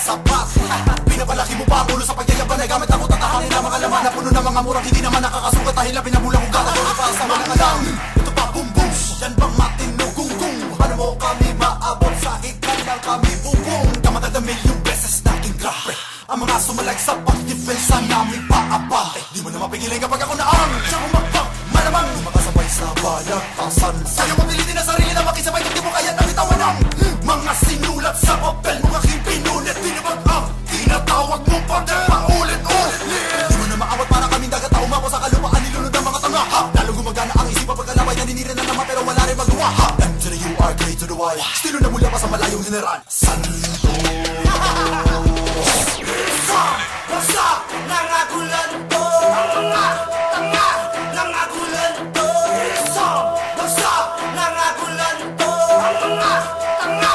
sapat. Pinapalaki mo pa ang ulo sa pagyayaban ay gamit ako tatahanin ang mga laman na puno ng mga murang hindi naman nakakasukat dahil na pinabulang kong gagawin para sa mga alam. Ito pa boom boom, yan bang matino gung-gung? Paano mo kami maabot sa ikan lang kami bubong? Kamatag na milyong beses naking grabe ang mga sumalag sa pagdepensa namin paabante. Di mo na mapigilin kapag ako naang siya umakbang malamang makasabay sa balakasan. Sa'yo mapilitin ang sarili na makisabay kung di mo kaya nabitawan ang mga sinulat sa papel mong aking pinunit. Tinabag ang tinatawag mong pader paulit-ulit. Di mo na maawat para kaming dagat na umako sa kalupaan nilunod ang mga tanga. Lalong gumagana ang isipan pagkalaway naninira na naman pero wala rin magawa. M to the U, R, K to the Y, estilo na mula pa sa malayong general Santo. Basta nangagulan to, tanga nangagulan to. Basta nangagulan to, tanga